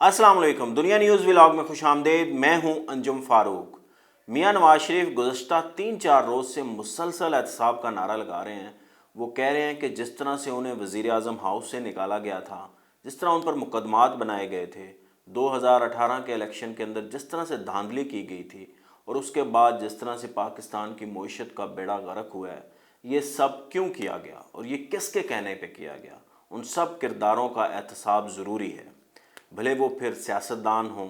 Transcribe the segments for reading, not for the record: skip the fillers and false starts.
अस्सलाम वालेकुम। दुनिया न्यूज़ व्लॉग में खुश आमदेद। मैं हूं अंजुम फ़ारूक। मियां नवाज शरीफ गुज़श्ता 3-4 रोज़ से मुसलसल एहतसाब का नारा लगा रहे हैं। वो कह रहे हैं कि जिस तरह से उन्हें वज़ीर आज़म हाउस से निकाला गया था, जिस तरह उन पर मुकदमात बनाए गए थे, 2018 के इलेक्शन के अंदर जिस तरह से धांधली की गई थी और उसके बाद जिस तरह से पाकिस्तान की मईशत का बेड़ा गर्क हुआ है, ये सब क्यों किया गया और ये किसके कहने पे किया गया, उन सब किरदारों का एहतसाब ज़रूरी है। भले वो फिर सियासतदान हों,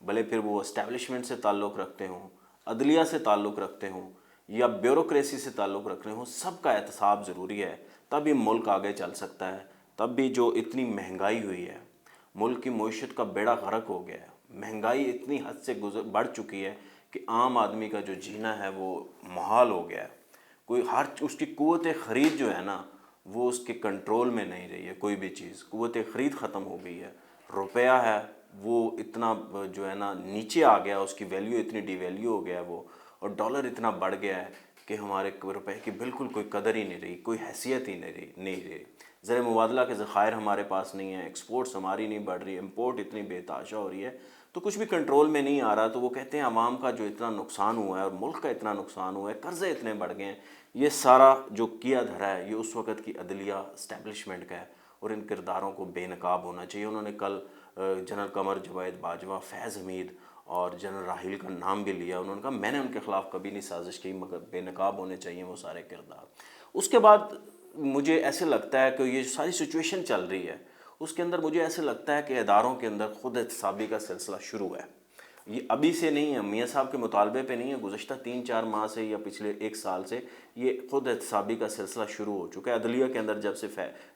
भले फिर वो इस्टेब्लिशमेंट से ताल्लुक़ रखते हों, अदलिया से ताल्लुक़ रखते हों या ब्यूरोक्रेसी से ताल्लुक़ रखते हों, सबका एहतसाब ज़रूरी है। तब ये मुल्क आगे चल सकता है। तब भी जो इतनी महंगाई हुई है, मुल्क की मईशत का बेड़ा गर्क हो गया है, महंगाई इतनी हद से बढ़ चुकी है कि आम आदमी का जो जीना है वो मुहाल हो गया है। कोई हर उसकी क़ुव्वत ख़रीद जो है ना, वो उसके कंट्रोल में नहीं रही है। कोई भी चीज़ क़ुव्वत ख़रीद ख़त्म हो गई है। रुपया है वो इतना जो है ना नीचे आ गया, उसकी वैल्यू इतनी डिवैल्यू हो गया है वो, और डॉलर इतना बढ़ गया है कि हमारे रुपए की बिल्कुल कोई कदर ही नहीं रही, कोई हैसियत ही नहीं रही। ज़र मुबादला के ज़खायर हमारे पास नहीं है, एक्सपोर्ट्स हमारी नहीं बढ़ रही, इम्पोर्ट इतनी बेताशा हो रही है, तो कुछ भी कंट्रोल में नहीं आ रहा। तो वो कहते हैं आवाम का जो इतना नुकसान हुआ है और मुल्क का इतना नुकसान हुआ है, कर्ज़े इतने बढ़ गए हैं, ये सारा जो किया धरा है ये उस वक़्त की अदलिया इस्टेब्लिशमेंट का है और इन किरदारों को बेनकाब होना चाहिए। उन्होंने कल जनरल कमर जवेद बाजवा, फैज़ हमीद और जनरल राहील का नाम भी लिया। उन्होंने कहा मैंने उनके ख़िलाफ़ कभी नहीं साजिश की, मगर बेनकाब होने चाहिए वो सारे किरदार। उसके बाद मुझे ऐसे लगता है कि ये सारी सिचुएशन चल रही है, उसके अंदर मुझे ऐसे लगता है कि इदारों के अंदर ख़ुद एहतसाबी का सिलसिला शुरू है। ये अभी से नहीं है, मियाँ साहब के मुतालबे पे नहीं है, गुज़श्ता 3-4 माह से या पिछले 1 साल से ये ख़ुद एहतसाबी का सिलसिला शुरू हो चुका है। अदलिया के अंदर जब से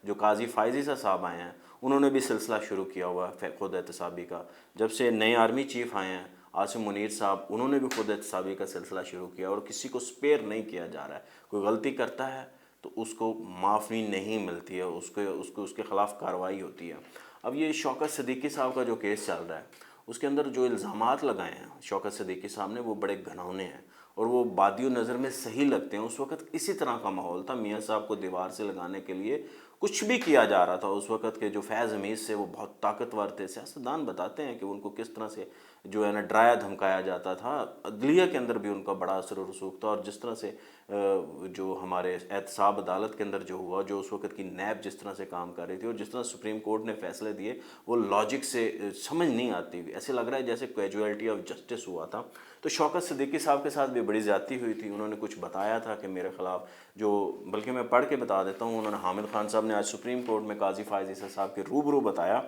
जो काजी फ़ायज़ी साहब आए हैं, उन्होंने भी सिलसिला शुरू किया हुआ है ख़ुद एहतसाबी का। जब से नए आर्मी चीफ़ आए हैं आसिम मुनीर साहब, उन्होंने भी ख़ुद एहतसाबी का सिलसिला शुरू किया और किसी को स्पेयर नहीं किया जा रहा है। कोई गलती करता है तो उसको माफ़ी नहीं मिलती है, उसको उसके ख़िलाफ़ कार्रवाई होती है। अब ये शौकत सिद्दीकी साहब का जो केस चल रहा है, उसके अंदर जो इल्ज़ामात लगाए हैं शौकत सिद्दीकी साहब ने, वो बड़े घिनौने हैं और वो बादियों नज़र में सही लगते हैं। उस वक़्त इसी तरह का माहौल था, मियाँ साहब को दीवार से लगाने के लिए कुछ भी किया जा रहा था। उस वक़्त के जो फैज़ हमीद से वो बहुत ताकतवर थे, सियासतदान बताते हैं कि उनको किस तरह से जो है ना डराया धमकाया जाता था। अदलिया के अंदर भी उनका बड़ा असर और रसूख था और जिस तरह से जो हमारे एहतसाब अदालत के अंदर जो हुआ, जो उस वक़्त की नैब जिस तरह से काम कर रही थी और जिस तरह सुप्रीम कोर्ट ने फ़ैसले दिए, वो लॉजिक से समझ नहीं आती। ऐसे लग रहा है जैसे कैजुअलिटी ऑफ जस्टिस हुआ था। तो शौकत सिद्दीकी साहब के साथ भी बड़ी ज़्यादती हुई थी। उन्होंने कुछ बताया था कि मेरे ख़िलाफ़ जो, बल्कि मैं पढ़ के बता देता हूँ, उन्होंने हामिद खान साहब ने आज सुप्रीम कोर्ट में काजी फ़ायज़ी साहब के रूबरू बताया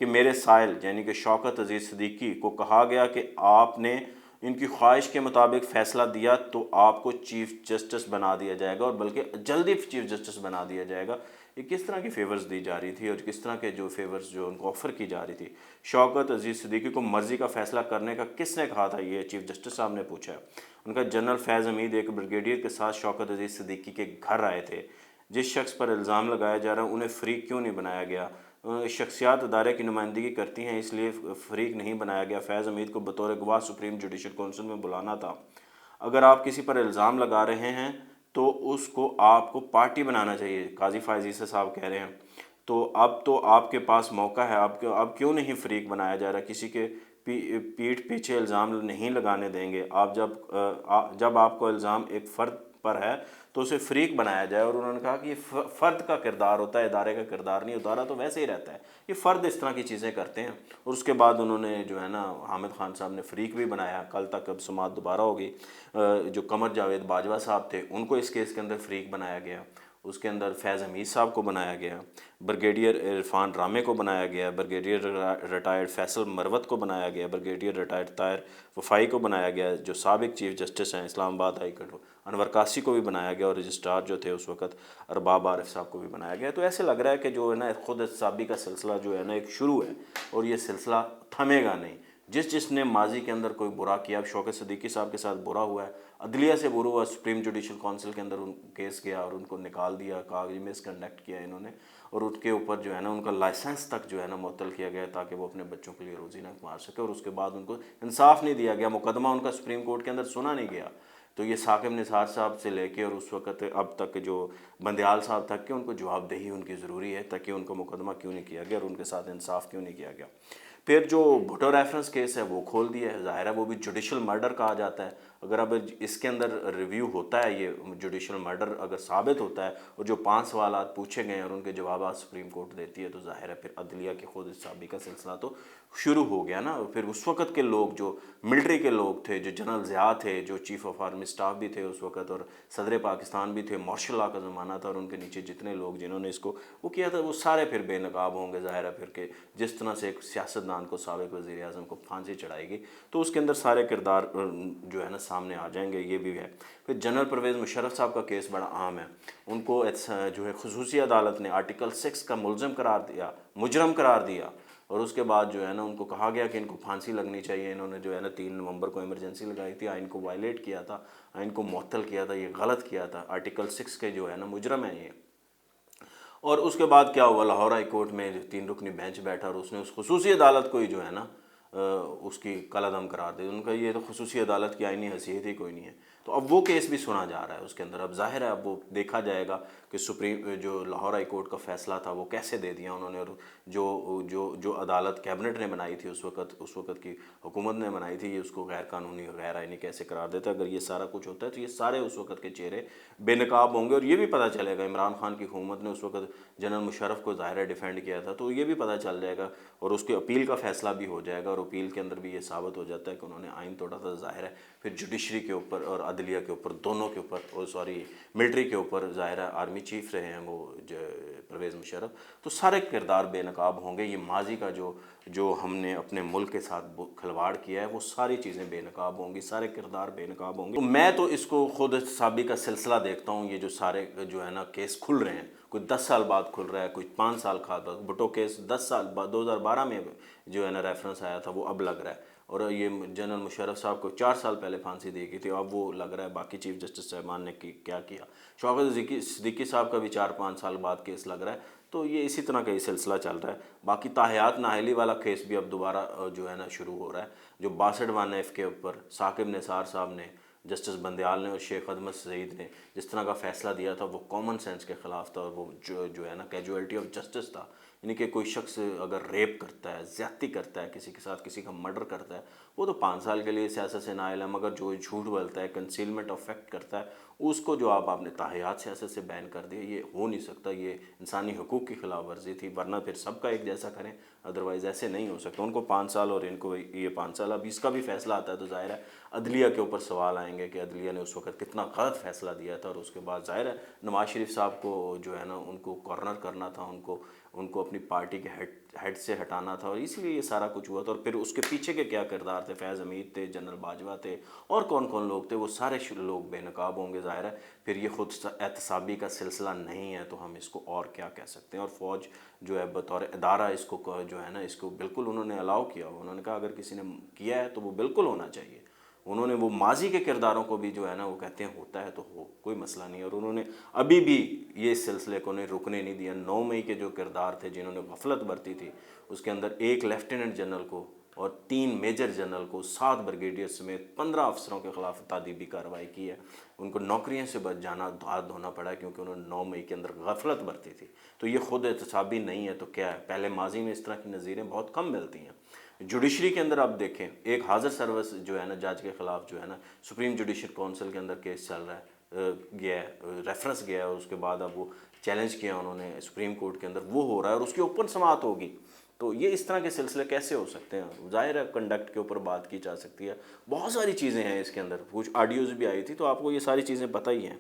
कि मेरे साइल यानी कि शौकत अज़ीज़ सिद्दीकी को कहा गया कि आपने इनकी ख्वाहिश के मुताबिक फ़ैसला दिया तो आपको चीफ़ जस्टिस बना दिया जाएगा और बल्कि जल्दी चीफ़ जस्टिस बना दिया जाएगा। ये किस तरह की फ़ेवर्स दी जा रही थी और किस तरह के जो फ़ेवर्स जो उनको ऑफ़र की जा रही थी। शौकत अज़ीज़ सिद्दीकी को मर्ज़ी का फ़ैसला करने का किसने कहा था, ये चीफ़ जस्टिस साहब ने पूछा है। उनका जनरल फैज़ हमीद एक ब्रिगेडियर के साथ शौकत अज़ीज़ सिद्दीकी के घर आए थे। जिस शख्स पर इल्ज़ाम लगाया जा रहा है उन्हें फ़रीक क्यों नहीं बनाया गया। शख्सियात अदारे की नुमाइंदगी करती हैं इसलिए फ़रीक नहीं बनाया गया। फैज़ हमीद को बतौर गवाह सुप्रीम जुडिशल कौंसिल में बुलाना था। अगर आप किसी पर इल्ज़ाम लगा रहे हैं तो उसको आपको पार्टी बनाना चाहिए, काजी फ़ायज़ी साहब कह रहे हैं। तो आपके पास मौका है, अब क्यों नहीं फ़रीक बनाया जा रहा, किसी के पीठ पीछे इल्ज़ाम नहीं लगाने देंगे। आप जब आपको इल्ज़ाम एक फ़र्द पर है तो उसे फ़रीक बनाया जाए। और उन्होंने कहा कि ये फ़र्द का किरदार होता है, इदारे का किरदार नहीं। इदारा तो वैसे ही रहता है, ये फ़र्द इस तरह की चीज़ें करते हैं। और उसके बाद उन्होंने जो है ना हामिद खान साहब ने फ़रीक भी बनाया। कल तक अब समाअत दोबारा होगी। जो कमर जावेद बाजवा साहब थे उनको इस केस के अंदर फ़रीक बनाया गया, उसके अंदर फैज़ हमीद साहब को बनाया गया, ब्रिगेडियर इरफान रामे को बनाया गया, ब्रिगेडियर रिटायर्ड फैसल मरवत को बनाया गया, ब्रिगेडियर रिटायर्ड ताहिर वफ़ाई को बनाया गया, जो साबिक चीफ़ जस्टिस हैं इस्लामाबाद हाई कोर्ट अनवर कासी को भी बनाया गया, और रजिस्ट्रार जो थे उस वक़्त अरबाब आरिफ साहब को भी बनाया गया। तो ऐसे लग रहा है कि जो है ना खुद एहतसाबी का सिलसिला जो है ना एक शुरू है और ये सिलसिला थमेगा नहीं। जिसने माजी के अंदर कोई बुरा किया, अब शौकत सिद्दीकी साहब के साथ बुरा हुआ है, अदलिया से बुरा हुआ, सुप्रीम जुडिशल काउंसिल के अंदर उन केस गया और उनको निकाल दिया, कहा कि मिसकंडक्ट किया इन्होंने, और उसके ऊपर जो है ना उनका लाइसेंस तक जो है ना मुअत्तल किया गया ताकि वो अपने बच्चों के लिए रोज़ी ना कमा सके। और उसके बाद उनको इंसाफ नहीं दिया गया, मुकदमा उनका सुप्रीम कोर्ट के अंदर सुना नहीं गया। तो ये साकिब निसार साहब से लेके और उस वक़्त अब तक जो बंदयाल साहब तक के, उनको जवाबदेही उनकी ज़रूरी है ताकि उनका मुकदमा क्यों नहीं किया गया और उनके साथ इंसाफ क्यों नहीं किया गया। پھر جو بھٹو ریفرنس کیس ہے وہ کھول دیا ہے، ظاہر ہے وہ بھی جوڈیشل مرڈر کہا جاتا ہے۔ اگر اب اس کے اندر ریویو ہوتا ہے، یہ جوڈیشل مرڈر اگر ثابت ہوتا ہے اور جو 5 سوالات پوچھے گئے ہیں اور ان کے جوابات سپریم کورٹ دیتی ہے، تو ظاہر ہے پھر عدلیہ کی خود حسابی کا سلسلہ تو شروع ہو گیا نا۔ پھر اس وقت کے لوگ جو ملٹری کے لوگ تھے، جو جنرل ضیاء تھے، جو چیف آف آرمی اسٹاف بھی تھے اس وقت، اور صدر پاکستان بھی تھے، مارشل لاء کا زمانہ تھا، اور ان کے نیچے جتنے لوگ جنہوں نے اس کو وہ کیا تھا، وہ سارے پھر بے نقاب ہوں گے ظاہر ہے۔ پھر کہ جس طرح سے ایک سیاستدان کو، سابق وزیر اعظم کو پھانسی چڑھائے گی، تو اس کے اندر سارے کردار جو ہے نا سامنے آ جائیں گے، یہ بھی ہے۔ پھر جنرل پرویز مشرف صاحب کا کیس بڑا عام ہے، ان کو جو ہے خصوصی عدالت نے آرٹیکل 6 کا ملزم قرار دیا، مجرم قرار دیا، اور اس کے بعد جو ہے نا ان کو کہا گیا کہ ان کو پھانسی لگنی چاہیے۔ انہوں نے جو ہے نا 3 نومبر کو ایمرجنسی لگائی تھی، آئین کو وائلیٹ کیا تھا، آئین کو معطل کیا تھا، یہ غلط کیا تھا، آرٹیکل 6 کے جو ہے نا مجرم ہیں یہ۔ اور اس کے بعد کیا ہوا، لاہور ہائی کورٹ میں 3 رکنی بینچ بیٹھا اور اس نے اس خصوصی عدالت کو ہی جو ہے نا اس کی کالعدم قرار دے۔ ان کا یہ تو خصوصی عدالت کی آئینی حیثیت ہی کوئی نہیں ہے۔ تو اب وہ کیس بھی سنا جا رہا ہے اس کے اندر۔ اب ظاہر ہے اب وہ دیکھا جائے گا کہ سپریم جو لاہور ہائی کورٹ کا فیصلہ تھا وہ کیسے دے دیا انہوں نے، اور جو عدالت کیبنٹ نے بنائی تھی اس وقت کی حکومت نے بنائی تھی، یہ اس کو غیر قانونی اور غیر آئینی کیسے قرار دیتا ہے۔ اگر یہ سارا کچھ ہوتا ہے تو یہ سارے اس وقت کے چہرے بے نقاب ہوں گے، اور یہ بھی پتہ چلے گا عمران خان کی حکومت نے اس وقت جنرل مشرف کو ظاہر ہے ڈیفینڈ کیا تھا، تو یہ بھی پتہ چل جائے گا، اور اس کی اپیل کا فیصلہ بھی ہو جائے گا، اور اپیل کے اندر بھی یہ ثابت ہو جاتا ہے کہ انہوں نے آئین توڑا تھا۔ ظاہر ہے پھر جوڈیشری کے اوپر اور عدلیہ کے اوپر، دونوں کے اوپر، اور ملٹری کے اوپر، ظاہر ہے آرمی چیف رہے ہیں وہ پرویز مشرف، تو سارے کردار بے نقاب ہوں گے۔ یہ ماضی کا جو ہم نے اپنے ملک کے ساتھ کھلواڑ کیا ہے وہ ساری چیزیں بے نقاب ہوں گی، سارے کردار بے نقاب ہوں گے۔ تو میں تو اس کو خود احتسابی کا سلسلہ دیکھتا ہوں، یہ جو سارے جو ہے نا کیس کھل رہے ہیں، کوئی 10 سال بعد کھل رہا ہے، کوئی 5 سال بعد۔ بھٹو کیس 10 سال بعد 2012 میں جو ہے نا ریفرنس آیا تھا، وہ اب لگ رہا ہے، اور یہ جنرل مشرف صاحب کو 4 سال پہلے پھانسی دی گئی تھی، اب وہ لگ رہا ہے باقی چیف جسٹس صاحبان نے کیا کیا۔ شوکت صدیقی صاحب کا بھی 4-5 سال بعد کیس لگ رہا ہے، تو یہ اسی طرح کا یہ سلسلہ چل رہا ہے۔ باقی تاحیات نااہلی والا کیس بھی اب دوبارہ جو ہے نا شروع ہو رہا ہے، جو 62(1) کے اوپر ثاقب نثار صاحب نے، جسٹس بندیال نے اور شیخ عدمت سعید نے جس طرح کا فیصلہ دیا تھا، وہ کامن سینس کے خلاف تھا، اور وہ جو ہے نا کیجویلٹی آف جسٹس تھا، یعنی کہ کوئی شخص اگر ریپ کرتا ہے، زیادتی کرتا ہے کسی کے ساتھ، کسی کا مرڈر کرتا ہے، وہ تو 5 سال کے لیے سیاست سے نائل ہے، مگر جو جھوٹ بولتا ہے، کنسیلمنٹ آف فیکٹ کرتا ہے، اس کو جو آپ نے تاحیات سیاست سے بین کر دیا، یہ ہو نہیں سکتا، یہ انسانی حقوق کی خلاف ورزی تھی، ورنہ پھر سب کا ایک جیسا کریں، ادروائز ایسے نہیں ہو سکتا۔ ان کو 5 سال اور ان کو یہ 5 سال۔ اب اس کا بھی فیصلہ آتا ہے تو ظاہر ہے عدلیہ کے اوپر سوال آئیں گے کہ عدلیہ نے اس وقت کتنا غلط فیصلہ دیا تھا، اور اس کے بعد ظاہر ہے نواز شریف صاحب کو جو ہے نا ان کو کارنر کرنا تھا، ان کو اپنی پارٹی کے ہیڈ سے ہٹانا تھا، اور اس لیے یہ سارا کچھ ہوا تھا۔ اور پھر اس کے پیچھے کے کیا کردار تھے، فیض حمید تھے، جنرل باجوہ تھے، اور کون کون لوگ تھے، وہ سارے لوگ بے نقاب ہوں گے ظاہر ہے۔ پھر یہ خود احتسابی کا سلسلہ نہیں ہے تو ہم اس کو اور کیا کہہ سکتے ہیں۔ اور فوج جو ہے بطور ادارہ اس کو جو ہے نا اس کو بالکل انہوں نے الاؤ کیا، انہوں نے کہا اگر کسی نے کیا ہے تو وہ بالکل ہونا چاہیے۔ انہوں نے وہ ماضی کے کرداروں کو بھی جو ہے نا وہ کہتے ہیں ہوتا ہے تو ہو، کوئی مسئلہ نہیں ہے، اور انہوں نے ابھی بھی یہ سلسلے کو رکنے نہیں دیا۔ 9 مئی کے جو کردار تھے جنہوں نے غفلت برتی تھی، اس کے اندر 1 لیفٹیننٹ جنرل کو اور 3 میجر جنرل کو، 7 بریگیڈیئر سمیت 15 افسروں کے خلاف تعدیبی کارروائی کی ہے۔ ان کو نوکریوں سے بچ جانا ہاتھ دھونا پڑا کیونکہ انہوں نے 9 مئی کے اندر غفلت برتی تھی۔ تو یہ خود احتسابی نہیں ہے تو کیا ہے؟ پہلے ماضی میں اس طرح کی نظیریں بہت کم ملتی ہیں۔ جوڈیشری کے اندر آپ دیکھیں، ایک حاضر سروس جو ہے نا جج کے خلاف جو ہے نا سپریم جوڈیشل کونسل کے اندر کیس چل رہا ہے، گیا ہے، ریفرنس گیا ہے، اور اس کے بعد اب وہ چیلنج کیا انہوں نے سپریم کورٹ کے اندر، وہ ہو رہا ہے اور اس کی اوپن سماعت ہوگی۔ تو یہ اس طرح کے سلسلے کیسے ہو سکتے ہیں؟ ظاہر ہے کنڈکٹ کے اوپر بات کی جا سکتی ہے، بہت ساری چیزیں ہیں اس کے اندر، کچھ آڈیوز بھی آئی تھی، تو آپ کو یہ ساری چیزیں پتہ ہی ہیں۔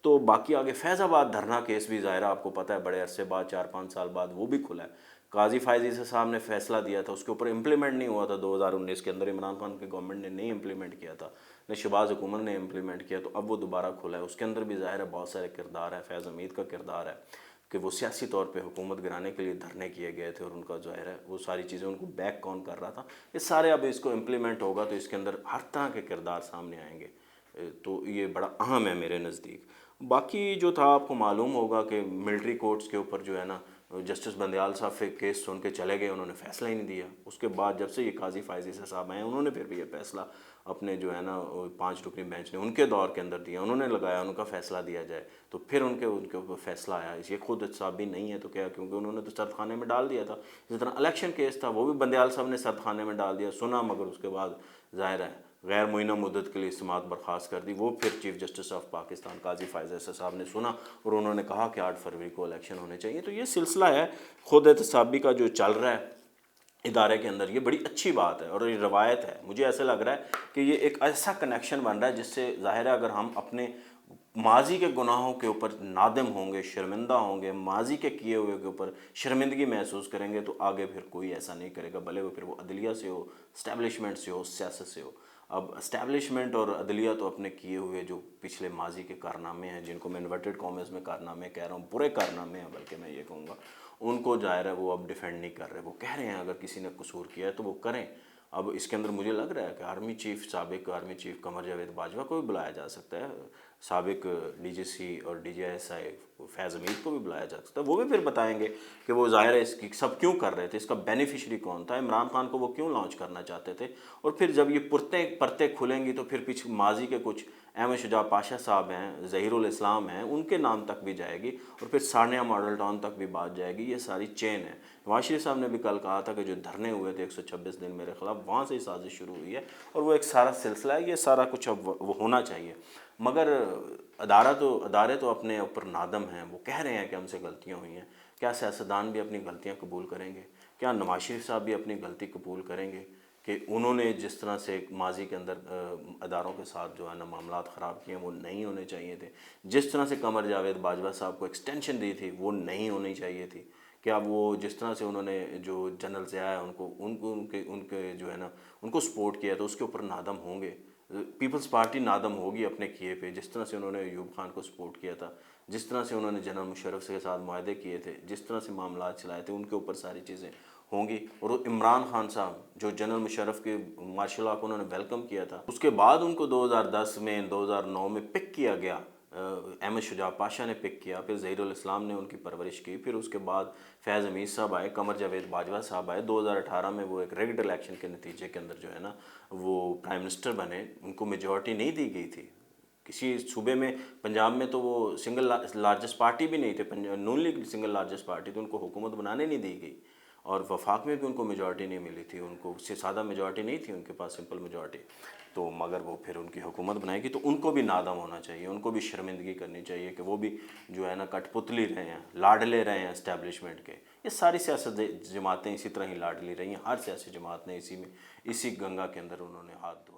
تو باقی آگے فیض آباد دھرنا کیس بھی ظاہر ہے آپ کو پتہ ہے بڑے عرصے بعد 4-5 سال بعد وہ بھی کھلا ہے۔ قاضی فائز عیسی صاحب نے فیصلہ دیا تھا، اس کے اوپر امپلیمنٹ نہیں ہوا تھا 2019 کے اندر، عمران خان کی گورنمنٹ نے نہیں امپلیمنٹ کیا تھا، نہ شہباز حکومت نے امپلیمنٹ کیا، تو اب وہ دوبارہ کھلا ہے۔ اس کے اندر بھی ظاہر ہے بہت سارے کردار ہے، فیض حمید کا کردار ہے کہ وہ سیاسی طور پہ حکومت گرانے کے لیے دھرنے کیے گئے تھے، اور ان کا ظاہر ہے وہ ساری چیزیں ان کو بیک کون کر رہا تھا، یہ سارے اب اس کو امپلیمنٹ ہوگا تو اس کے اندر ہر طرح کے کردار سامنے آئیں گے، تو یہ بڑا اہم ہے میرے نزدیک۔ باقی جو تھا آپ کو معلوم ہوگا کہ ملٹری کورٹس کے اوپر جو ہے نا जस्टिस बंदयाल साहब फिर केस सुन के चले गए, उन्होंने फ़ैसला ही नहीं दिया। उसके बाद जब से ये काजी फायजी साहब आए उन्होंने फिर भी ये फ़ैसला अपने जो है ना 5 रुकनी बेंच ने उनके दौर के अंदर दिया, उन्होंने लगाया उनका फ़ैसला दिया जाए, तो फिर उनके ऊपर फ़ैसला आया। ये खुद एहतसाब भी नहीं है तो क्या, क्योंकि उन्होंने तो सर्द खाने में डाल दिया था। जिस तरह इलेक्शन केस था वो भी बंदयाल साहब ने सर्द खाने में डाल दिया, सुना, मगर उसके बाद ज़ाहिर है गैर मुइना मुद्दत के लिए समात बर्खास्त कर दी। वो फिर चीफ जस्टिस ऑफ पाकिस्तान काजी फायज़ एहसन साहब ने सुना और उन्होंने कहा कि 8 फरवरी को इलेक्शन होने चाहिए। तो ये सिलसिला है खुद एहतसाबी का जो चल रहा है इदारे के अंदर, ये बड़ी अच्छी बात है और ये रवायत है। मुझे ऐसा लग रहा है कि ये एक ऐसा कनेक्शन बन रहा है जिससे ज़ाहिर है अगर हम अपने माजी के गुनाहों के ऊपर नादम होंगे, शर्मिंदा होंगे, माजी के किए हुए के ऊपर शर्मिंदगी महसूस करेंगे, तो आगे फिर कोई ऐसा नहीं करेगा, भले वो फिर वो अदलिया से हो, इस्टेब्लिशमेंट से हो, सियासत से हो। अब इस्टेब्लिशमेंट और अदलिया तो अपने किए हुए जो पिछले माजी के कारनामे हैं, जिनको मैं इन्वर्टेड कॉमेंट्स में कारनामे कह रहा हूँ, बुरे कारनामे हैं बल्कि मैं ये कहूँगा, उनको ज़ाहिर है वो अब डिफेंड नहीं कर रहे। वो कह रहे हैं अगर किसी ने कसूर किया है तो वो करें। अब इसके अंदर मुझे लग रहा है कि आर्मी चीफ, साबिक आर्मी चीफ कमर जावेद बाजवा को भी बुलाया जा सकता है, साबिक डीजीसी और डीजीआईएसआई फैज़ हमीद को भी बुलाया जा सकता है। वो भी फिर बताएंगे कि वो ज़ाहिर है इसकी सब क्यों कर रहे थे, इसका बेनिफिशरी कौन था, इमरान खान को वो क्यों लॉन्च करना चाहते थे। और फिर जब ये परतें खुलेंगी तो फिर पीछे माजी के कुछ अहमद शुजा पाशा साहब हैं, ज़हीरुल इस्लाम हैं, उनके नाम तक भी जाएगी और फिर सानिया मॉडल टाउन तक भी बात जाएगी। ये सारी चेन है। नवाज शरीफ साहब ने भी कल कहा था कि जो धरने हुए थे 126 दिन मेरे ख़िलाफ़, वहाँ से ही साजिश शुरू हुई है और वो एक सारा सिलसिला है। ये सारा कुछ अब वो होना चाहिए, मगर अदारे तो अपने ऊपर नादम हैं। वो कह रहे हैं कि हमसे गलतियाँ हुई हैं। क्या सियासतदान भी अपनी गलतियाँ कबूल करेंगे? क्या नवाज शरीफ साहब भी अपनी गलती कबूल करेंगे कि उन्होंने जिस तरह से माजी के अंदर अदारों के साथ जो है ना मामलात ख़राब किए वो नहीं होने चाहिए थे, जिस तरह से कमर जावेद बाजवा साहब को एक्सटेंशन दी थी वो नहीं होनी चाहिए थी, क्या वो जिस तरह से उन्होंने जो जनरल ज़िया है उनको उनको उनके उनके जो है ना उनको सपोर्ट किया तो उसके ऊपर नादम होंगे। पीपल्स पार्टी नादम होगी अपने किए पे, जिस तरह से उन्होंने अयूब खान को सपोर्ट किया था, जिस तरह से उन्होंने जनरल मुशर्रफ के साथ मुआहदे किए थे, जिस तरह से मामला चलाए थे, उनके ऊपर सारी चीज़ें होंगी। और इमरान खान साहब जो जनरल मुशर्रफ के मार्शल लॉ को उन्होंने वेलकम किया था, उसके बाद उनको 2010 में 2009 में पिक किया गया, अहमद शुजा पाशा ने पिक किया, फिर ज़हीरुल इस्लाम ने उनकी परवरिश की, फिर उसके बाद फैज़ हमीद साहब आए, कमर जावेद बाजवा साहब आए। 2018 में वो एक रिग्ड इलेक्शन के नतीजे के अंदर जो है ना वो प्राइम मिनिस्टर बने, उनको मेजॉरिटी नहीं दी गई थी किसी सूबे में। पंजाब में तो वो सिंगल लार्जेस्ट पार्टी भी नहीं थे, नून लीग सिंगल लार्जेस्ट पार्टी, तो उनको हुकूमत बनाने नहीं दी गई। और वफाक में भी उनको मेजॉरिटी नहीं मिली थी, उनको उससे सादा मेजॉरिटी नहीं थी उनके पास, सिंपल मेजॉरिटी। तो मगर वो फिर उनकी हुकूमत बनाएगी तो उनको भी नादम होना चाहिए, उनको भी शर्मिंदगी करनी चाहिए कि वो भी जो है ना कठपुतली रहे हैं, लाडले रहे हैं इस्टेब्लिशमेंट के। ये सारी सियासत जमातें इसी तरह ही लाडली रही हैं, हर सियासी जमात ने इसी गंगा के अंदर उन्होंने हाथ धो